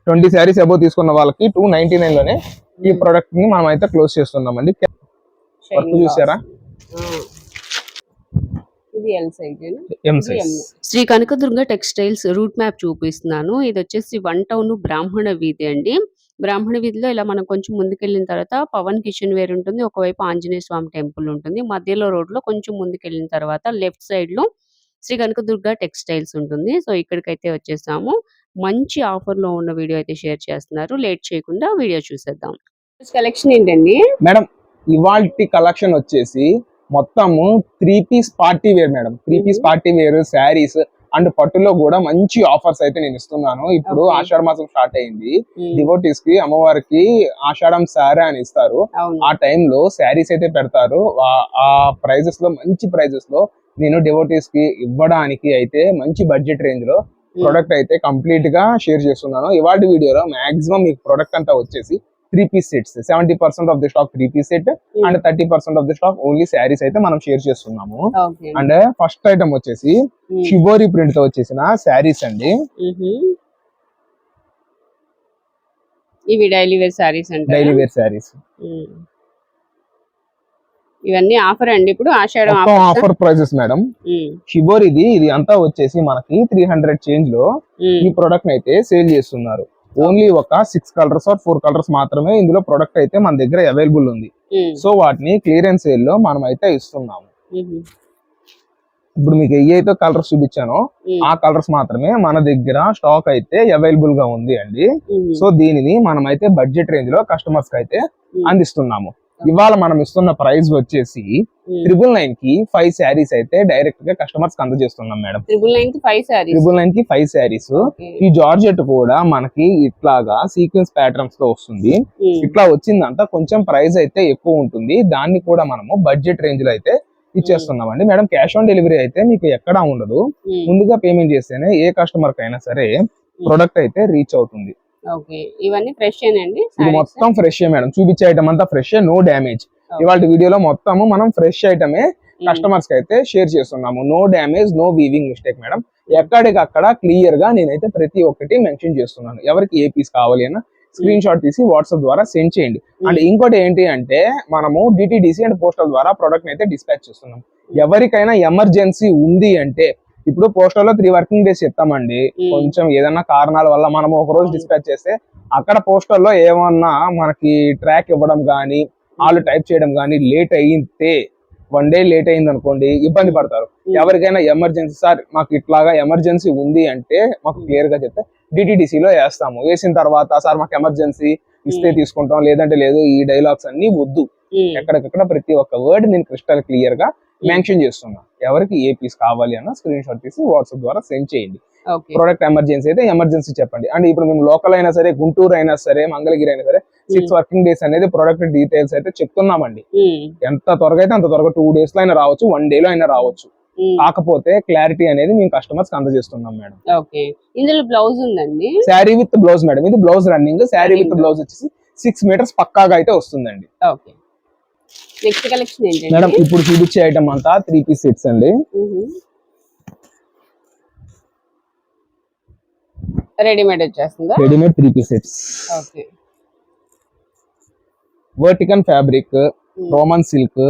20 saris above తీసుకున్న వాళ్ళకి 299 లోనే ఈ ప్రొడక్ట్ ని మనం అయితే క్లోజ్ చేస్తున్నామండి. వర్క్ చూసారా? ఇది L size. Shri Kanakadurga textiles route map చూపిస్తున్నాను. ఇది వచ్చేసి 1 టౌన్ బ్రాహ్మణ వీధి అండి. బ్రాహ్మణ వీధిలో ఇలా మనం కొంచెం ముందుకెళ్ళిన తర్వాత పవన్ కిచెన్ వేర్ ఉంటుంది. ఒకవైపు ఆంజనేయ స్వామి టెంపుల్ ఉంటుంది. మధ్యలో రోడ్ లో కొంచెం ముందుకెళ్ళిన తర్వాత లెఫ్ట్ సైడ్ లో శ్రీ కనకదుర్గ టెక్స్టైల్స్ ఉంటుంది. సో ఇక్కడికైతే వచ్చేసాము. మంచి ఆఫర్ లో ఉన్న వీడియో అయితే షేర్ చేస్తున్నారు. లేట్ చేయకుండా వీడియో చూసేద్దాం. కలెక్షన్ ఏంటండి మేడం? ఇవాల్టి కలెక్షన్ వచ్చేసి మొత్తము 3 piece party wear madam. 3 piece party wear sarees and పట్టులో కూడా మంచి ఆఫర్స్ అయితే నేను ఇస్తున్నాను. ఇప్పుడు ఆషాఢ మాసం స్టార్ట్ అయింది. డివోటీస్ కి అమ్మవారికి ఆషాఢం శారీ అని ఇస్తారు. ఆ టైంలో శారీస్ అయితే పెడతారు. ఆ ప్రైజెస్ లో మంచి ప్రైజెస్ లో నేను డివోటీస్ కి ఇవ్వడానికి అయితే మంచి బడ్జెట్ రేంజ్ లో ప్రొడక్ట్ అయితే కంప్లీట్ గా షేర్ చేస్తున్నాను. ఇవాళ వీడియోలో మాక్సిమం మీకు ప్రొడక్ట్ అంతా వచ్చేసి 3 piece sets, 70% of the stock 3 piece set and 30% of the stock only sarees అయితే మనం షేర్ చేస్తున్నాము. అండ్ ఫస్ట్ ఐటమ్ వచ్చేసి షిబోరి ప్రింట్ తో వచ్చేసిన శారీస్ అండి. ఇవి డైలీ వేర్ శారీస్ అంటే డైలీ వేర్ శారీస్ ఇవన్నీ ఆఫర్ అండి. ఇప్పుడు ఆషాఢం ఆఫర్ ప్రైజెస్ మేడం. షిబోరిది ఇది అంతా వచ్చేసి మనకి 300 చేంజ్ లో ఈ ప్రొడక్ట్ అయితే సేల్ చేస్తున్నారు. ఓన్లీ ఒక 6 కలర్స్ ఆర్ 4 కలర్స్ మాత్రమే ఇందులో ప్రొడక్ట్ అయితే మన దగ్గర అవైలబుల్ ఉంది. సో వాటిని క్లియరెన్స్ సేల్ లో మనం అయితే ఇస్తున్నాము. ఇప్పుడు మీకు ఏవైతే కలర్స్ చూపించానో ఆ కలర్స్ మాత్రమే మన దగ్గర స్టాక్ అయితే అవైలబుల్ గా ఉంది అండి. సో దీనిని మనం అయితే బడ్జెట్ రేంజ్ లో కస్టమర్స్ కి అయితే అందిస్తున్నాము. ఇవాళ మనం ఇస్తున్న ప్రైస్ వచ్చేసి 999 కి 5 శారీస్ అయితే డైరెక్ట్ గా కస్టమర్స్ కి అందజేస్తున్నాం మేడం. 999 కి 5 శారీస్. ఈ జార్జెట్ కూడా మనకి ఇట్లాగా సీక్వెన్స్ ప్యాటర్న్స్ తో వస్తుంది. ఇట్లా వచ్చిందంతా కొంచెం ప్రైస్ అయితే ఎక్కువ ఉంటుంది. దాన్ని కూడా మనము బడ్జెట్ రేంజ్ లో అయితే ఇచ్చేస్తున్నామండి మేడం. క్యాష్ ఆన్ డెలివరీ అయితే మీకు ఎక్కడా ఉండదు. ముందుగా పేమెంట్ చేస్తేనే ఏ కస్టమర్ కైనా సరే ప్రొడక్ట్ అయితే రీచ్ అవుతుంది. ఇవన్నీ ఫ్రెష్ అండి. ఇది మొత్తం ఫ్రెష్ మేడం. చూపించే ఐటమ్ అంతా ఫ్రెష్, నో డ్యామేజ్. ఇవాళ వీడియోలో మొత్తము మనం ఫ్రెష్ ఐటమే కస్టమర్స్ కి అయితే షేర్ చేస్తున్నాము. No damage, no weaving mistake madam. ఎక్కడికక్కడ క్లియర్ గా నేనైతే ప్రతి ఒక్కటి మెన్షన్ చేస్తున్నాను. ఎవరికి ఏ పీస్ కావాలి అన్న స్క్రీన్ షాట్ తీసి వాట్సాప్ ద్వారా సెండ్ చేయండి. అండ్ ఇంకోటి ఏంటి అంటే మనము డిటిడిసి అండ్ పోస్టల్ ద్వారా ప్రొడక్ట్ అయితే డిస్పాచ్ చేస్తున్నాం. ఎవరికైనా ఎమర్జెన్సీ ఉంది అంటే ఇప్పుడు పోస్టల్ లో 3 వర్కింగ్ డేస్ చెప్తామండి. కొంచెం ఏదైనా కారణాల వల్ల మనం ఒక రోజు డిస్పాచ్ చేస్తే అక్కడ పోస్టల్ లో ఏమన్నా మనకి ట్రాక్ ఇవ్వడం గానీ వాళ్ళు టైప్ చేయడం గానీ లేట్ అయితే 1 డే లేట్ అయింది అనుకోండి ఇబ్బంది పడతారు. ఎవరికైనా ఎమర్జెన్సీ సార్ మాకు ఇట్లాగా ఎమర్జెన్సీ ఉంది అంటే మాకు క్లియర్ గా చెప్తే డిటిడిసిలో వేస్తాము. వేసిన తర్వాత సార్ మాకు ఎమర్జెన్సీ ఇస్తే తీసుకుంటాం, లేదంటే లేదు. ఈ డైలాగ్స్ అన్ని వద్దు. ఎక్కడికక్కడ ప్రతి ఒక్క వర్డ్ నేను క్రిస్టల్ క్లియర్ గా మెన్షన్ చేస్తున్నా. ఎవరికి ఏ పీస్ కావాలి అన్న స్క్రీన్ షాట్ తీసి వాట్సాప్ ద్వారా సెండ్ చేయండి. ప్రొడక్ట్ ఎమర్జెన్సీ అయితే ఎమర్జెన్సీ చెప్పండి. అండ్ ఇప్పుడు మేము లోకల్ అయినా సరే, గుంటూరు అయినా సరే, మంగళగిరి అయినా సరే 6 వర్కింగ్ డేస్ అనేది ప్రొడక్ట్ డీటెయిల్స్ అయితే చెప్తున్నామండి. ఎంత త్వరగా అయితే అంత త్వరగా 2 డేస్ లో అయినా రావచ్చు, 1 డే లో అయినా రావచ్చు. కాకపోతే క్లారిటీ అనేది మేము కస్టమర్స్ కి అందజేస్తున్నాం మేడం. ఇందులో బ్లౌజ్ ఉందండి. Sari with blouse madam. ఇది blouse running. Sari with blouse వచ్చేసి 6 మీటర్స్ పక్కాగా అయితే వస్తుందండి. నెక్స్ట్ కలెక్షన్ ఏంటి మేడం? ఇప్పుడు చూపించే ఐటమ్ అంతా 3 పీస్ సెట్స్ అండి. రెడీమేడ్ వచ్చేస్తుందా? Readymade 3 piece sets. Vertical fabric, Roman silk,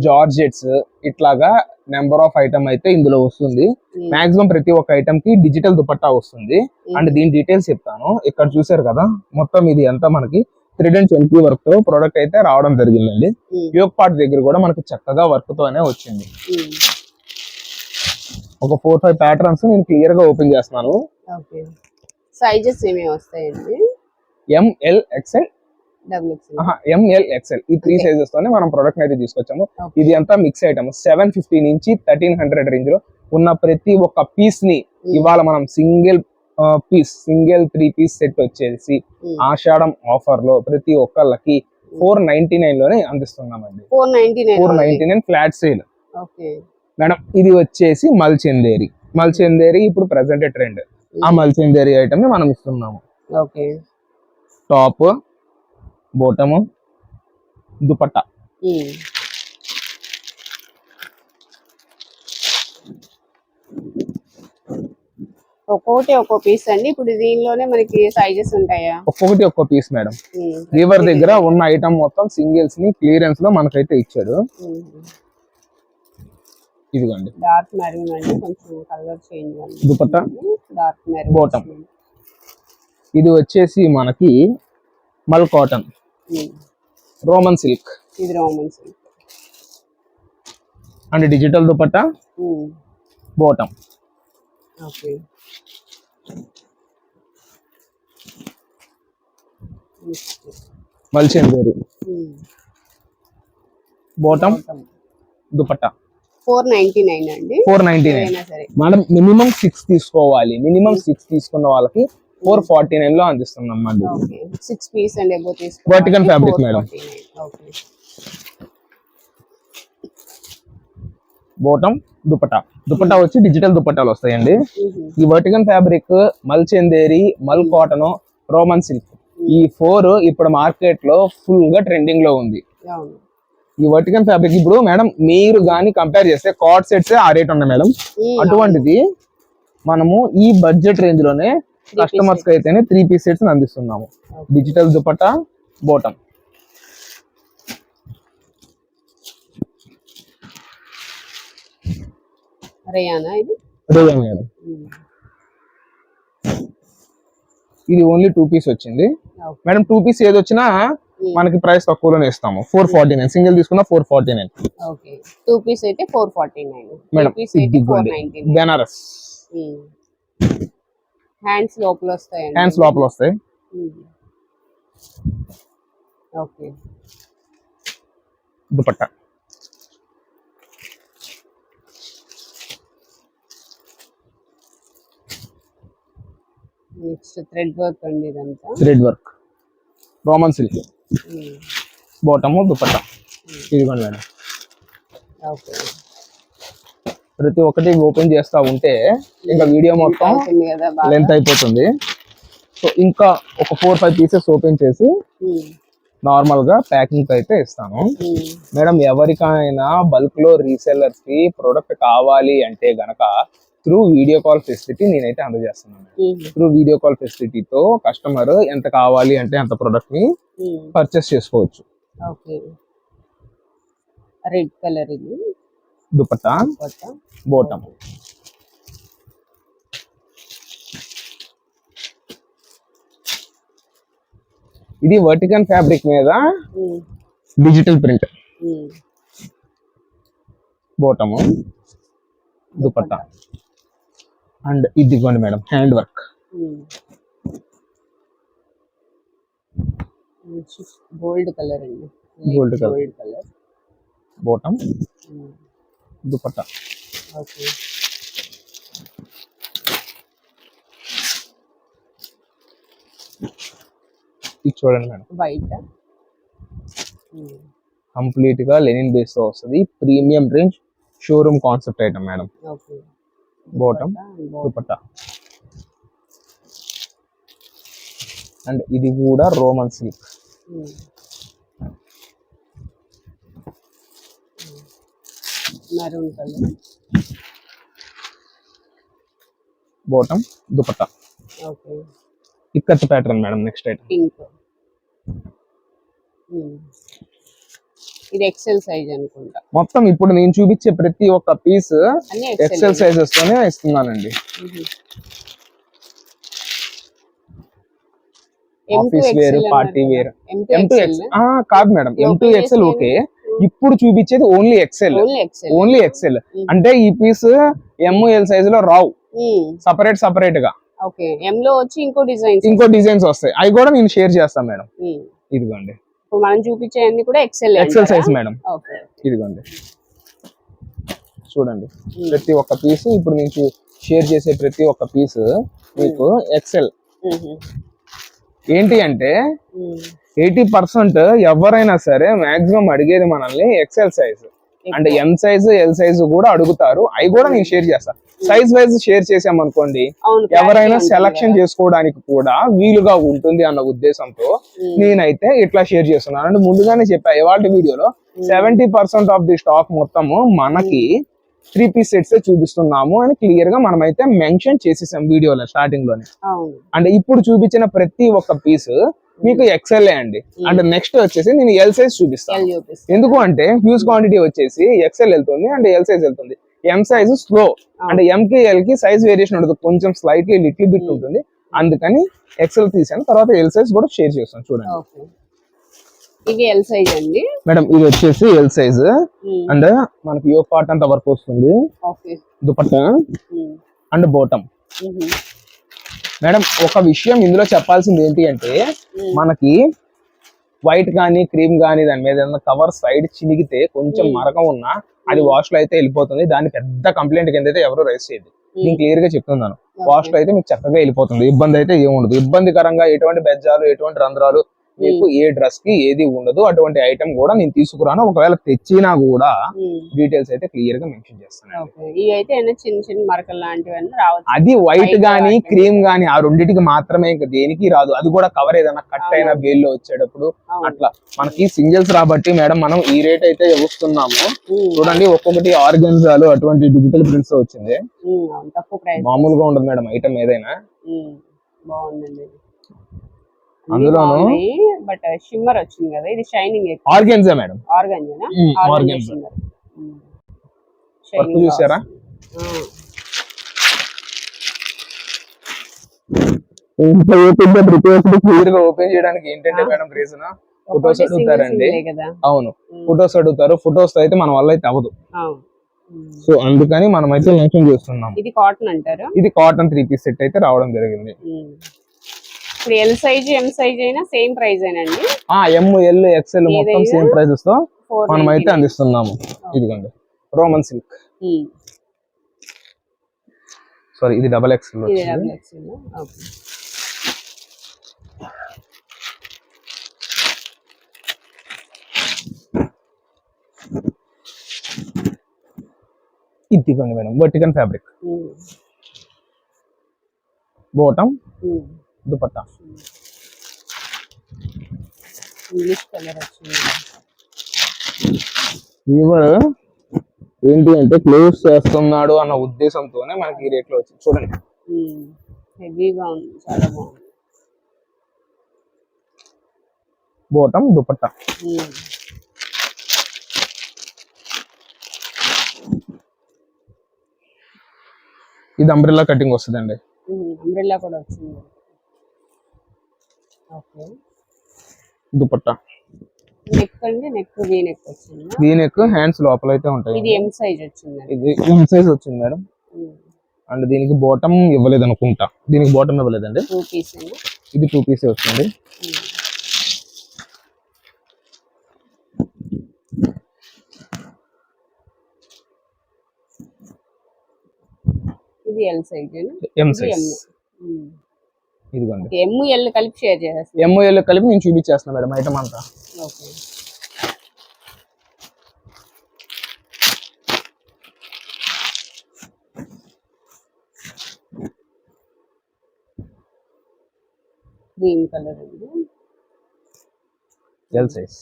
georgettes ఇట్లాగా నెంబర్ ఆఫ్ ఐటమ్ అయితే ఇందులో వస్తుంది. మాక్సిమం ప్రతి ఒక్క ఐటమ్ కి డిజిటల్ దుపట్టా వస్తుంది. అండ్ దీని డీటెయిల్స్ చెప్తాను. ఇక్కడ చూసారు కదా, మొత్తం ఇది అంతా మనకి థ్రెడ్ అండ్ చంకీ వర్క్ తో ప్రొడక్ట్ అయితే రావడం జరిగిందండి. యోక్ పార్ట్ దగ్గర కూడా మనకి చక్కగా వర్క్ తోనే వచ్చింది. ఒక 4-5 ప్యాటర్న్స్ నేను క్లియర్ గా ఓపెన్ చేస్తున్నాను. సైజెస్ ఏమేమి వస్తాయండి? ఎంఎల్ ఎక్స్ఎల్, ఎంఎల్ ఎక్స్ఎల్ ఈ 3 సైజెస్ తోనే మనం ప్రొడక్ట్ అయితే తీసుకొచ్చాము. ఇది అంతా మిక్స్ ఐటమ్. 750 నుంచి 1300 రేంజ్ లో ఉన్న ప్రతి ఒక్క పీస్ ని ఇవాళ మనం సింగిల్ 3 పీస్ సెట్ వచ్చేసి ఆషాఢం ఆఫర్ లో ప్రతి ఒక్కళ్ళకి 499 లోనే అందిస్తున్నామండి. 499 ఫ్లాట్ సేల్ మేడం. ఇది వచ్చేసి మల్చందేరి ఇప్పుడు ప్రెసెంట్ ట్రెండ్. ఆ మల్చందేరి ఐటమ్ ని మనం ఇస్తున్నాము. Top, bottom, dupatta. ఒక్కొక్కటి ఒక్కో పీస్ అండి. ఇప్పుడు దీనిలోనే మనకి సైజెస్ ఉంటాయా? ఒక్కొక్కటి ఒక్కో పీస్ మేడం. వీవర్ దగ్గర ఉన్న ఐటమ్ మొత్తం సింగిల్స్ ని క్లియరెన్స్ లో మనకైతే ఇచ్చాడు. ఇదిగోండి డార్క్ మెరూన్ అండి, కొంచెం కలర్ చేంజ్ అండి. Dupatta dark maroon bottom. ఇది వచ్చేసి మనకి మల్ కాటన్, రోమన్ సిల్క్. ఇది Roman silk and digital dupatta bottom. Okay. మల్చేందేరి బాటమ్ దుపట్టా 499 అండి. 499. మనం మినిమం 6 తీసుకోవాలి. మినిమం 6 తీసుకున్న వాళ్ళకి 449 లో అందిస్తున్నాం అండి. 6 పీస్ అండ్ అబౌవ్ తీసుకోవాలి. Vertical fabric madam. Okay. Bottom dupatta. Dupatta వచ్చి డిజిటల్ దుపట్టాలు వస్తాయండి. ఈ వర్టికల్ ఫ్యాబ్రిక్, మల్చేందేరి, మల్ కాటన్, రోమన్ సిల్క్, ఈ 4 ఇప్పుడు మార్కెట్ లో ఫుల్ గా ట్రెండింగ్ లో ఉంది. ఈ వర్టికల్ ఫ్యాబ్రిక్ ఇప్పుడు మేడం మీరు గాని కంపేర్ చేస్తే కార్డ్ సెట్స్ ఆ రేట్ ఉన్నాయి మేడం. అటువంటిది మనము ఈ బడ్జెట్ రేంజ్ లోనే కస్టమర్స్ కి అయితేనే 3 పీస్ సెట్స్ అందిస్తున్నాము. Digital dupatta bottom. రేయానా ఇది? రేయా మేడం. ఇది ఓన్లీ 2 పీస్ వచ్చింది మేడం. 2 పీస్ ఏది వచ్చినా మనకి ప్రైస్ తక్కువలోనే ఇస్తాము. 449. సింగిల్ తీసుకున్నా 449. ఓకే. 2 పీస్ అయితే 449 మేడం. అయితే 499. బెనారస్ హ్యాండ్స్ లోపల వస్తాయండి. హ్యాండ్స్ లోపల వస్తాయి. Okay. Dupatta. Next thread work అండి. ఇదంతా thread work, Roman silk bottom dupatta. ఇదిగోండి మేడం. ఓకే. ప్రతి ఒక్కటి ఓపెన్ చేస్తా ఉంటే ఇంకా వీడియో మొత్తం లెంత్ అయిపోతుంది. సో ఇంకా ఒక 4-5 పీసెస్ ఓపెన్ చేసి నార్మల్ గా ప్యాకింగ్ అయితే ఇస్తాను మేడం. ఎవరికైనా బల్క్ లో రీసెల్లర్స్ కి ప్రొడక్ట్ కావాలి అంటే గనక త్రూ వీడియో కాల్ ఫెసిలిటీ నేనైతే అందజేస్తున్నాను. త్రూ వీడియో కాల్ ఫెసిలిటీతో కస్టమర్ ఎంత కావాలి అంటే అంత ప్రొడక్ట్ ని పర్చేస్ చేసుకోవచ్చు. ఓకే. రెడ్ కలర్ ఇది దుపట్టా బాటమ్. ఇది వర్టికల్ ఫ్యాబ్రిక్ మీద digital print. Bottom dupatta. And ఇదిగోండి madam hand work. Gold colour అండి. Gold colour bottom dupatta. Okay. ఇది చూడండి మేడం. వైట్ కంప్లీట్ గా లెనిన్ బేస్ తో వస్తుంది. Premium range showroom concept item madam. Okay. Bottom dupatta. And ఇది కూడా Roman silk. Maroon colour bottom dupatta. Okay. Ikat pattern madam. Next item pink. ఇది XL size అనుకుంటా. మొత్తం ఇప్పుడు నేను చూపించే ప్రతి ఒక్క పీస్ ఎక్సెల్ సైజెస్ తోనే ఇస్తున్నానండి. Office wear, party wear. కాదు మేడం, M2XL ఓకే. ఇప్పుడు చూపించేది ఓన్లీ ఎక్సెల్. ఓన్లీ ఎక్సెల్ అంటే ఈ పీస్ ML సైజ్ లో రావు, సపరేట్ గా. ఓకే. M లో వచ్చి ఇంకో డిజైన్స్ వస్తాయి. అవి కూడా నేను షేర్ చేస్తాను మేడం. ఇదిగోండి. ఇప్పుడు మనం చూపించే అన్ని కూడా ఎక్సెల్ సైజ్ మేడం. ఇదిగోండి చూడండి. ప్రతి ఒక్క పీస్ ఇప్పుడు నేను షేర్ చేసే ప్రతి ఒక్క పీస్ మీకు ఎక్సెల్. ఏంటి అంటే 80% ఎవరైనా సరే మాక్సిమం అడిగేది మనల్ని ఎక్సెల్ సైజ్. అంటే M సైజ్, L సైజ్ కూడా అడుగుతారు. అవి కూడా నేను షేర్ చేస్తాను. సైజ్ వైజ్ షేర్ చేసామనుకోండి ఎవరైనా సెలక్షన్ చేసుకోవడానికి కూడా వీలుగా ఉంటుంది అన్న ఉద్దేశంతో నేనైతే ఇట్లా షేర్ చేస్తున్నాను. అంటే ముందుగానే చెప్పా ఇవాళ వీడియోలో 70% ఆఫ్ ది స్టాక్ మొత్తము మనకి 3 పీస్ సెట్స్ చూపిస్తున్నాము అని క్లియర్ గా మనమైతే మెన్షన్ చేసేసాం వీడియోలో స్టార్టింగ్ లోనే. అంటే ఇప్పుడు చూపించిన ప్రతి ఒక్క పీస్ మీకు ఎక్సెల్ అండి. అంటే నెక్స్ట్ వచ్చేసి నేను ఎల్ సైజ్ చూపిస్తాను. ఎందుకు అంటే హ్యూజ్ క్వాంటిటీ వచ్చేసి ఎక్సెల్ వెళ్తుంది అండ్ ఎల్ సైజ్ వెళ్తుంది. ఎం సైజ్ స్లో అంటే ఎం కి ఎల్ కి సైజ్ వేరియేషన్ ఉంటుంది, కొంచెం స్లైట్లీ లిటిల్ బిట్ ఉంటుంది. అందుకని ఎక్సెల్ తీసాను. తర్వాత ఎల్ సైజ్ కూడా షేర్ చేస్తాను చూడండి. ఇది ఎల్ సైజ్ అండి మేడం. ఇది వచ్చేసి ఎల్ సైజ్ అండ్ మనకి యోక్ పార్ట్ అంతా వర్క్ వస్తుంది, దుపట్టా అండ్ బాటమ్. మేడం ఒక విషయం ఇందులో చెప్పాల్సింది ఏంటి అంటే మనకి వైట్ గానీ క్రీమ్ గానీ దాని మీద ఏదైనా కవర్ సైడ్ చినిగితే కొంచెం మరకం ఉన్నా అది వాష్ లో అయితే వెళ్ళిపోతుంది. దాన్ని పెద్ద కంప్లైంట్ కింద అయితే ఎవరు రైస్ చేయదు. నేను క్లియర్ గా చెప్తున్నాను, వాష్ లో అయితే మీకు చక్కగా వెళ్ళిపోతుంది, ఇబ్బంది అయితే ఏముండదు. ఇబ్బందికరంగా ఎటువంటి బెజ్జాలు ఎటువంటి రంధ్రాలు మీకు ఏ డ్రెస్ కి ఏది ఉండదు. అటువంటి ఐటమ్ కూడా నేను తీసుకురాను. ఒకవేళ తెచ్చినా కూడా డీటెయిల్స్ అయితే క్లియర్ గా మెన్షన్ చేస్తాను. చిన్న చిన్న మరకలు లాంటివన్నీ రావచ్చు. అది వైట్ గానీ క్రీమ్ గానీ ఆ రెండింటికి మాత్రమే, ఇంకా దేనికి రాదు. అది కూడా కవర్ ఏదైనా కట్ అయినా వేల్లో వచ్చేటప్పుడు అట్లా. మనకి సింగిల్స్ రాబట్టి మేడం మనం ఈ రేట్ అయితే ఇస్తున్నాము. చూడండి ఒక్కొక్కటి ఆర్గన్జాలు అటువంటి డిజిటల్ ప్రింట్స్ వచ్చింది. మామూలుగా ఉండదు మేడం ఐటమ్ ఏదైనా. బాగుందండి. అందులోను బట్ షిమ్మర్ వచ్చింది కదా, ఇది షైనింగ్ ఆర్గన్జా మేడం. ఆర్గన్జా చూసారా? ఓపెన్ చేయడానికి ఏంటంటే మేడం రీజన్ ఫొటోస్ అడుగుతారండి. అవును, ఫొటోస్ అడుగుతారు. ఫొటోస్ అయితే మన వల్ల అయితే అవ్వదు. సో అందుకని మనం అయితే మెన్షన్ చేస్తున్నాం. ఇది కాటన్ అంటారు. ఇది కాటన్ 3 పీస్ సెట్ అయితే రావడం జరిగింది. ఎల్ సైజ్ ఎం సైజ్ అయినా సేమ్ ప్రైస్ ఏనండి. ఎం ఎల్ ఎక్స్ఎల్ మొత్తం సేమ్ ప్రైసెస్ తో మనం అయితే అందిస్తున్నాము. ఇదిగోండి రోమన్ సిల్క్. సారీ ఇది డబల్ ఎక్స్ఎల్. ఇదిగోండి madam vertical fabric, bottom, dupatta. English colour వచ్చింది. ఏంటి అంటే క్లోజ్ చేస్తున్నాడు అన్న ఉద్దేశంతోనే మనకి ఈ రేట్ లో వచ్చింది. చూడండి హెవీగా ఉంది, చాలా బాగుంది. బాటమ్, దుపట్టా. ఇది అంబ్రెల్లా కటింగ్ వస్తుందండి. అంబ్రెల్లా కూడా వచ్చింది. ఓకే. దుపట్టా. నెక్ అండి, నెక్ వీ నెక్ వచ్చింది. వీ నెక్, హ్యాండ్స్ లోపల అయితే ఉంటాయి. ఇది ఎం సైజ్ వచ్చింది. ఇది ఎం సైజ్ వచ్చింది మేడం. అండ్ దీనికి బాటమ్ ఇవ్వలేదు అనుకుంటా. దీనికి బాటమ్ ఇవ్వలేదండి. 2 పీస్. ఇది 2 పీస్ వచ్చింది. ఇది ఎల్ సైజ్. M size. ఇదిగోండి ఎం ఎల్ కలిపి షేర్ చేసేస్తాను. ఎం ఎల్ కలిపి నేను చూపించేస్తాను మేడం ఐటమ్ అంతా. ఓకే. గ్రీన్ కలర్ అండి, ఎల్ సైజ్.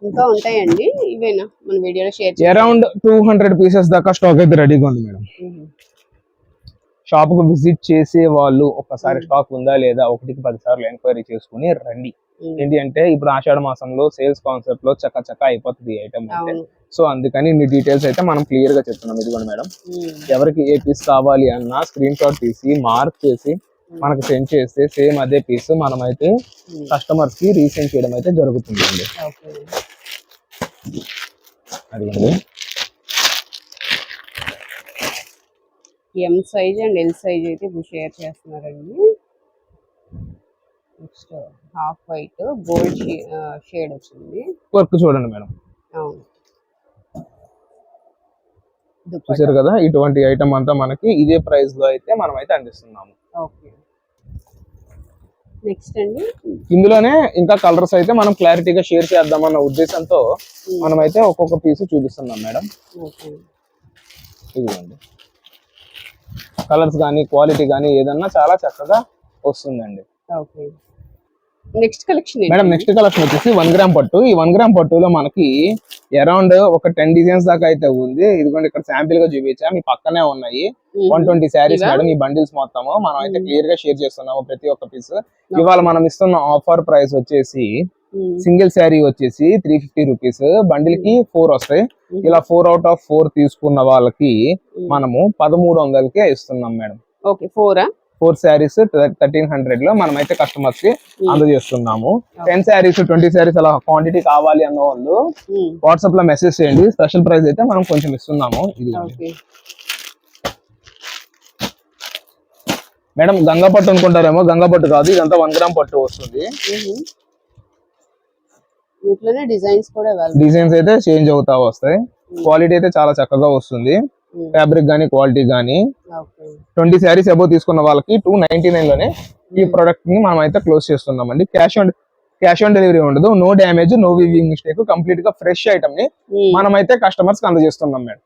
ఇంకా ఉంటాయండి, ఇవేనా మన వీడియోలో షేర్ చేయాలి. అరౌండ్ 200 పీసెస్ దాకా స్టాక్ అయితే రెడీగా ఉంది మేడం. షాప్ కు విజిట్ చేసే వాళ్ళు ఒక్కసారి స్టాక్ ఉందా లేదా 1కి 10 సార్లు ఎంక్వైరీ చేసుకుని రండి. ఏంటి అంటే ఇప్పుడు ఆషాఢ మాసంలో సేల్స్ కాన్సెప్ట్ లో చక్క అయిపోతుంది ఐటమ్ అంటే. సో అందుకని ఇన్ని డీటెయిల్స్ అయితే మనం క్లియర్ గా చెప్తున్నాం. ఇదిగోండి మేడం, ఎవరికి ఏ పీస్ కావాలి అన్నా స్క్రీన్ షాట్ తీసి మార్క్ చేసి మనకు సెండ్ చేస్తే సేమ్ అదే పీస్ మనం అయితే కస్టమర్స్ కి రీసెండ్ చేయడం అయితే జరుగుతుంది అండి. అదిగోండి M size and L size అయితే ఇప్పుడు షేర్ చేస్తున్నారండి. Next half white gold shade వచ్చింది. వర్క్ చూడండి మేడం. అవును, చూసారు కదా, ఇటువంటి ఐటమ్ అంతా మనకి ఇదే ప్రైస్ లో అయితే మనం అయితే అందిస్తున్నాము. ఓకే. నెక్స్ట్ అండి ఇందులోనే ఇంకా కలర్స్ అయితే మనం క్లారిటీగా షేర్ చేద్దామన్న ఉద్దేశంతో మనం అయితే ఒక్కొక్క పీస్ చూపిస్తున్నాం మేడం. ఓకే. ఇదిగోండి కలర్స్ కానీ క్వాలిటీ కానీ ఏదన్నా చాలా చక్కగా వస్తుందండి. Okay. Next collection madam next collection వచ్చేసి 1 గ్రామ్ పట్టు. ఈ 1 గ్రామ్ పట్టులో మనకి అరౌండ్ ఒక 10 డిజైన్స్ దాకా అయితే ఉంది. ఇదిగోండి ఇక్కడ శాంపిల్ గా చూపించా, మీ పక్కనే ఉన్నాయి 120 శారీస్ మేడం. ఈ బండిల్స్ మొత్తము మనం అయితే క్లియర్ గా షేర్ చేస్తున్నాము ప్రతి ఒక్క పీస్. ఇవాళ మనం ఇస్తున్న ఆఫర్ ప్రైస్ వచ్చేసి సింగిల్ శారీ వచ్చేసి 350 రూపీస్, బండిల్ కి 4 వస్తాయి. ఇలా 4 అవుట్ ఆఫ్ 4 తీసుకున్న వాళ్ళకి మనము 1300కే ఇస్తున్నాం మేడం. ఓకే. 4 శారీస్ 1300 లో మనం అయితే కస్టమర్స్ కి అందజేస్తున్నాము. 10 శారీస్ 20 శారీస్ అలా క్వాంటిటీ కావాలి అన్న వాళ్ళు వాట్సాప్ లో మెసేజ్ చేయండి. స్పెషల్ ప్రైస్ అయితే మనం కొంచెం ఇస్తున్నాము. ఇది మేడం గంగా పట్టు అనుకుంటారేమో, గంగా పట్టు కాదు, ఇదంతా 1 గ్రామ్ పట్టు వస్తుంది. డిజైన్స్ అయితే చేంజ్ అవుతా వస్తాయి. క్వాలిటీ అయితే చాలా చక్కగా వస్తుంది, ఫ్యాబ్రిక్ గానీ క్వాలిటీ గానీ. 20 శారీస్ అబౌవ్ తీసుకున్న వాళ్ళకి 299 లోనే ఈ ప్రొడక్ట్ ని మనం అయితే క్లోజ్ చేస్తున్నామండి. క్యాష్ ఆన్ డెలివరీ ఉండదు. No damage, no weaving mistake, complete గా ఫ్రెష్ ఐటమ్ ని మనం అయితే కస్టమర్స్ కి అందజేస్తున్నాం మేడం.